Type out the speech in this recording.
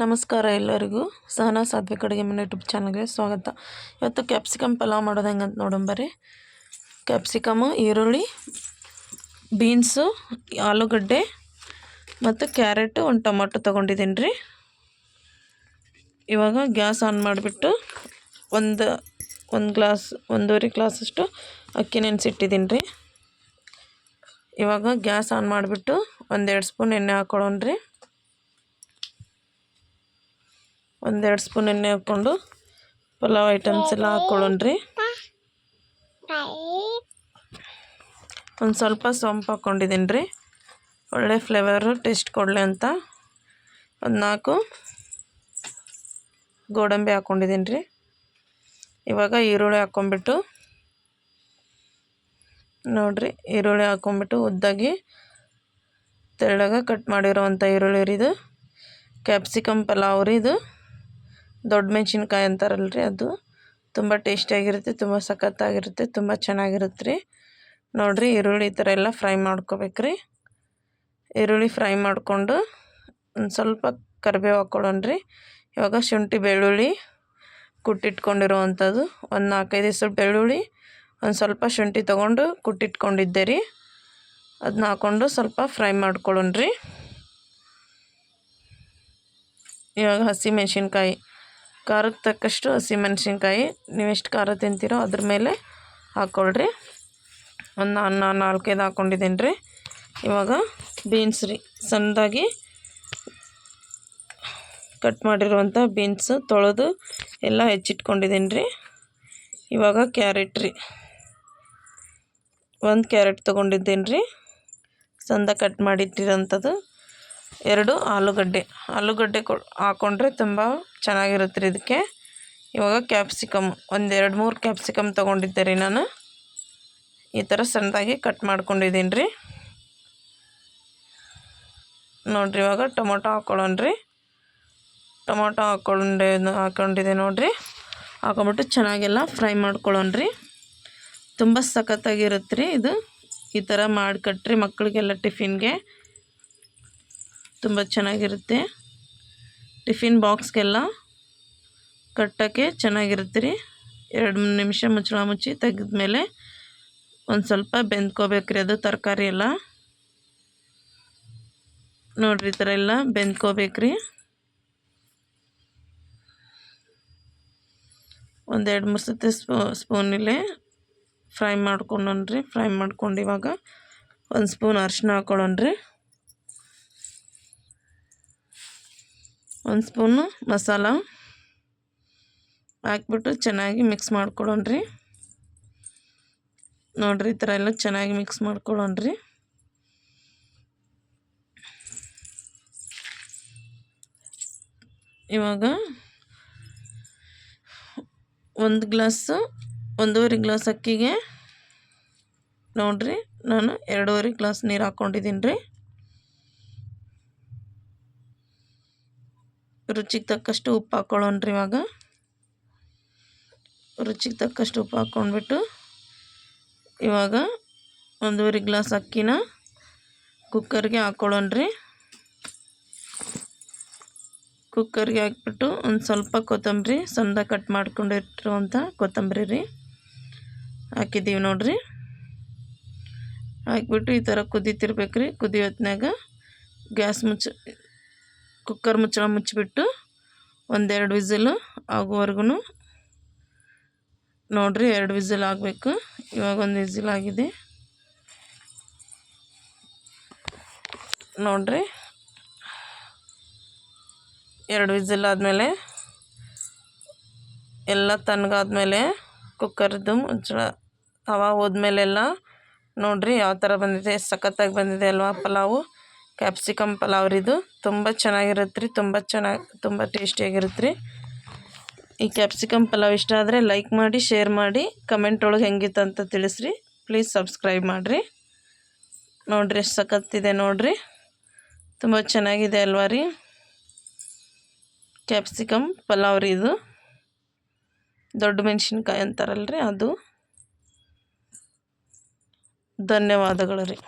ನಮಸ್ಕಾರ ಎಲ್ಲರಿಗೂ ಸಹನಾ ಸಾತ್ವಿಕ ಅಡುಗೆ ಮನೆ ಯೂಟ್ಯೂಬ್ ಚಾನಲ್ಗೆ ಸ್ವಾಗತ. ಇವತ್ತು ಕ್ಯಾಪ್ಸಿಕಮ್ ಪಲಾವ್ ಮಾಡೋದು ಹೆಂಗಂತ ನೋಡಂಬರಿ. ಕ್ಯಾಪ್ಸಿಕಮು, ಈರುಳ್ಳಿ, ಬೀನ್ಸು, ಆಲೂಗಡ್ಡೆ ಮತ್ತು ಕ್ಯಾರೆಟು, ಒಂದು ಟೊಮೊಟೊ ತೊಗೊಂಡಿದ್ದೀನಿ ರೀ. ಇವಾಗ ಗ್ಯಾಸ್ ಆನ್ ಮಾಡಿಬಿಟ್ಟು ಒಂದು ಗ್ಲಾಸ್ 1.5 ಗ್ಲಾಸಷ್ಟು ಅಕ್ಕಿ ನೆನೆಸಿಟ್ಟಿದ್ದೀನಿ ರೀ. ಇವಾಗ ಗ್ಯಾಸ್ ಆನ್ ಮಾಡಿಬಿಟ್ಟು 1-2 ಸ್ಪೂನ್ ಎಣ್ಣೆ ಹಾಕ್ಕೊಳ್ಳೋಣ ರೀ. 1-2 ಸ್ಪೂನ್ ಎಣ್ಣೆ ಹಾಕ್ಕೊಂಡು ಪಲಾವ್ ಐಟಮ್ಸ್ ಎಲ್ಲ ಹಾಕ್ಕೊಳ್ಳೋಣ ರೀ. ಒಂದು ಸ್ವಲ್ಪ ಸೊಂಪು ಹಾಕ್ಕೊಂಡಿದ್ದೀನಿ ರೀ, ಒಳ್ಳೆ ಫ್ಲೇವರು ಟೇಸ್ಟ್ ಕೊಡಲಿ ಅಂತ. ಒಂದು 4 ಗೋಡಂಬಿ ಹಾಕ್ಕೊಂಡಿದ್ದೀನಿ ರೀ. ಇವಾಗ ಈರುಳ್ಳಿ ಹಾಕ್ಕೊಂಬಿಟ್ಟು ನೋಡಿರಿ, ಈರುಳ್ಳಿ ಹಾಕ್ಕೊಂಬಿಟ್ಟು ಉದ್ದಾಗಿ ತೆಳ್ಳಗೆ ಕಟ್ ಮಾಡಿರೋವಂಥ ಈರುಳ್ಳಿ ರೀ. ಇದು ಕ್ಯಾಪ್ಸಿಕಮ್ ಪಲಾವ್ ರೀ. ಇದು ದೊಡ್ಡ ಮೆಣಸಿನ್ಕಾಯಿ ಅಂತಾರಲ್ಲ ರೀ, ಅದು ತುಂಬ ಟೇಸ್ಟಿಯಾಗಿರುತ್ತೆ, ತುಂಬ ಸಖತ್ತಾಗಿರುತ್ತೆ, ತುಂಬ ಚೆನ್ನಾಗಿರುತ್ತೆ ರೀ. ನೋಡಿರಿ, ಈರುಳ್ಳಿ ಈ ಥರ ಎಲ್ಲ ಫ್ರೈ ಮಾಡ್ಕೋಬೇಕ್ರಿ. ಈರುಳ್ಳಿ ಫ್ರೈ ಮಾಡಿಕೊಂಡು ಒಂದು ಸ್ವಲ್ಪ ಕರಿಬೇವು ಹಾಕ್ಕೊಳ್ಳೋಣ ರೀ. ಇವಾಗ ಶುಂಠಿ ಬೆಳ್ಳುಳ್ಳಿ ಕುಟ್ಟಿಟ್ಕೊಂಡಿರುವಂಥದ್ದು ಒಂದು 4-5 ಹೆಸರು ಬೆಳ್ಳುಳ್ಳಿ, ಒಂದು ಸ್ವಲ್ಪ ಶುಂಠಿ ತೊಗೊಂಡು ಕುಟ್ಟಿಟ್ಕೊಂಡಿದ್ದೆ ರೀ. ಅದನ್ನ ಹಾಕ್ಕೊಂಡು ಸ್ವಲ್ಪ ಫ್ರೈ ಮಾಡ್ಕೊಳ್ಳೋಣ ರೀ. ಇವಾಗ ಹಸಿಮೆಣ್ಸಿನ್ಕಾಯಿ, ಖಾರಕ್ಕೆ ತಕ್ಕಷ್ಟು ಹಸಿಮೆಣ್ಸಿನ್ಕಾಯಿ, ನೀವು ಎಷ್ಟು ಖಾರ ತಿಂತೀರೋ ಅದ್ರ ಮೇಲೆ ಹಾಕ್ಕೊಳ್ರಿ. ಒಂದು 4-5 ಹಾಕ್ಕೊಂಡಿದ್ದೀನಿ ರೀ. ಇವಾಗ ಬೀನ್ಸ್ ರೀ, ಸಣ್ಣದಾಗಿ ಕಟ್ ಮಾಡಿರುವಂಥ ಬೀನ್ಸು ತೊಳೆದು ಎಲ್ಲ ಹೆಚ್ಚಿಟ್ಕೊಂಡಿದ್ದೀನಿ ರೀ. ಇವಾಗ ಕ್ಯಾರೆಟ್ ರೀ, 1 ಕ್ಯಾರೆಟ್ ತೊಗೊಂಡಿದ್ದೀನಿ ರೀ, ಸಣ್ಣದಾಗಿ ಕಟ್ ಮಾಡಿಟ್ಟಿರೋಂಥದ್ದು. 2 ಆಲೂಗಡ್ಡೆ ಹಾಕ್ಕೊಂಡ್ರೆ ತುಂಬ ಚೆನ್ನಾಗಿರುತ್ತೆ ರೀ ಇದಕ್ಕೆ. ಇವಾಗ ಕ್ಯಾಪ್ಸಿಕಮ್, ಒಂದು 2-3 ಕ್ಯಾಪ್ಸಿಕಮ್ ತೊಗೊಂಡಿದ್ದೆ ರೀ ನಾನು. ಈ ಥರ ಸಣ್ಣದಾಗಿ ಕಟ್ ಮಾಡ್ಕೊಂಡಿದ್ದೀನಿ ರೀ. ನೋಡಿರಿ, ಇವಾಗ ಟೊಮೊಟೊ ಹಾಕ್ಕೊಳ್ಳೋಣ ರೀ. ಟೊಮೊಟೊ ಹಾಕ್ಕೊಂಡಿದ್ದೆ ನೋಡಿರಿ. ಹಾಕೊಂಬಿಟ್ಟು ಚೆನ್ನಾಗೆಲ್ಲ ಫ್ರೈ ಮಾಡ್ಕೊಳ್ಳೋಣ ರೀ. ತುಂಬ ಸಖತ್ತಾಗಿರುತ್ತೆ ರೀ ಇದು. ಈ ಥರ ಮಾಡಿಕೊಟ್ರಿ ಮಕ್ಕಳಿಗೆಲ್ಲ ಟಿಫಿನ್ಗೆ ತುಂಬ ಚೆನ್ನಾಗಿರುತ್ತೆ. ಟಿಫಿನ್ ಬಾಕ್ಸ್ಗೆಲ್ಲ ಕಟ್ಟೋಕ್ಕೆ ಚೆನ್ನಾಗಿರುತ್ತೆ ರೀ. 2-3 ನಿಮಿಷ ಮುಚ್ಚಳ ಮುಚ್ಚಿ ತೆಗೆದ್ಮೇಲೆ ಒಂದು ಸ್ವಲ್ಪ ಬೆಂದ್ಕೋಬೇಕ್ರಿ ಅದು ತರಕಾರಿ ಎಲ್ಲ. ನೋಡಿರಿ, ಈ ಥರ ಎಲ್ಲ ಬೆಂದ್ಕೋಬೇಕ್ರಿ. ಒಂದು 2-3 ಸತಿ ಸ್ಪೂನಲ್ಲೇ ಫ್ರೈ ಮಾಡ್ಕೊಂಡ್ರಿ. ಫ್ರೈ ಮಾಡ್ಕೊಂಡು ಇವಾಗ 1 ಸ್ಪೂನ್ ಅರಿಶಿನ ಹಾಕ್ಕೊಳ್ಳೋಣ ರೀ. 1 ಸ್ಪೂನು ಮಸಾಲ ಹಾಕ್ಬಿಟ್ಟು ಚೆನ್ನಾಗಿ ಮಿಕ್ಸ್ ಮಾಡ್ಕೊಳ್ಳೋಣ ರೀ. ನೋಡಿರಿ, ಈ ಥರ ಎಲ್ಲ ಚೆನ್ನಾಗಿ ಮಿಕ್ಸ್ ಮಾಡ್ಕೊಳ್ಳೋಣ ರೀ. ಇವಾಗ 1.5 ಗ್ಲಾಸ್ ಅಕ್ಕಿಗೆ ನೋಡಿರಿ ನಾನು 2.5 ಗ್ಲಾಸ್ ನೀರು ಹಾಕ್ಕೊಂಡಿದ್ದೀನಿ ರೀ. ರುಚಿಗೆ ತಕ್ಕಷ್ಟು ಉಪ್ಪು ಹಾಕ್ಕೊಳ್ಳೋಣ ರೀ. ಇವಾಗ ರುಚಿಗೆ ತಕ್ಕಷ್ಟು ಉಪ್ಪು ಹಾಕ್ಕೊಂಡ್ಬಿಟ್ಟು ಇವಾಗ 1.5 ಗ್ಲಾಸ್ ಅಕ್ಕಿನ ಕುಕ್ಕರ್ಗೆ ಹಾಕ್ಕೊಳ್ಳೋಣ ರೀ. ಕುಕ್ಕರ್ಗೆ ಹಾಕ್ಬಿಟ್ಟು ಒಂದು ಸ್ವಲ್ಪ ಕೊತ್ತಂಬರಿ, ಸಣ್ಣದಾಗಿ ಕಟ್ ಮಾಡ್ಕೊಂಡಿಟ್ಟಿರುವಂಥ ಕೊತ್ತಂಬರಿ ರೀ ಹಾಕಿದ್ದೀವಿ ನೋಡಿರಿ. ಹಾಕ್ಬಿಟ್ಟು ಈ ಥರ ಕುದೀತಿರ್ಬೇಕು ರೀ. ಕುದಿಯೋ ಹೊತ್ನಾಗ ಕುಕ್ಕರ್ ಮುಚ್ಚಳ ಮುಚ್ಚಿಬಿಟ್ಟು 1-2 ವಿಸಿಲು ಆಗೋವರೆಗೂ ನೋಡಿರಿ, 2 ವಿಸಿಲ್ ಆಗಬೇಕು. ಇವಾಗ 1 ವಿಸಿಲ್ ಆಗಿದೆ ನೋಡಿರಿ. 2 ವಿಸಿಲ್ ಆದಮೇಲೆ ಎಲ್ಲ ತಣ್ಣಗಾದ್ಮೇಲೆ ಕುಕ್ಕರ್ದು ಮುಚ್ಚಳ ಹವಾ ಹೋದ್ಮೇಲೆಲ್ಲ ನೋಡಿರಿ ಯಾವ ಥರ ಬಂದಿದೆ. ಸಖತ್ತಾಗಿ ಬಂದಿದೆ ಅಲ್ವಾ ಪಲಾವು. ಕ್ಯಾಪ್ಸಿಕಮ್ ಪಲಾವ್ ರೀ ಇದು. ತುಂಬ ಚೆನ್ನಾಗಿರುತ್ತೆ ರೀ, ತುಂಬ ಟೇಸ್ಟಿಯಾಗಿರುತ್ತೆ ರೀ. ಈ ಕ್ಯಾಪ್ಸಿಕಮ್ ಪಲಾವ್ ಇಷ್ಟ ಆದರೆ ಲೈಕ್ ಮಾಡಿ, ಶೇರ್ ಮಾಡಿ, ಕಮೆಂಟ್ ಒಳಗೆ ಹೆಂಗಿತ್ತು ಅಂತ ತಿಳಿಸ್ರಿ. ಪ್ಲೀಸ್ ಸಬ್ಸ್ಕ್ರೈಬ್ ಮಾಡಿರಿ. ನೋಡಿರಿ, ಎಷ್ಟು ಸಖತ್ತಿದೆ ನೋಡಿರಿ, ತುಂಬ ಚೆನ್ನಾಗಿದೆ ಅಲ್ವಾ ರೀ. ಕ್ಯಾಪ್ಸಿಕಮ್ ಪಲಾವ್ ರೀ ಇದು. ದೊಡ್ಡ ಮೆಣಸಿನ್ಕಾಯಿ ಅಂತಾರಲ್ರಿ ಅದು. ಧನ್ಯವಾದಗಳು ರೀ.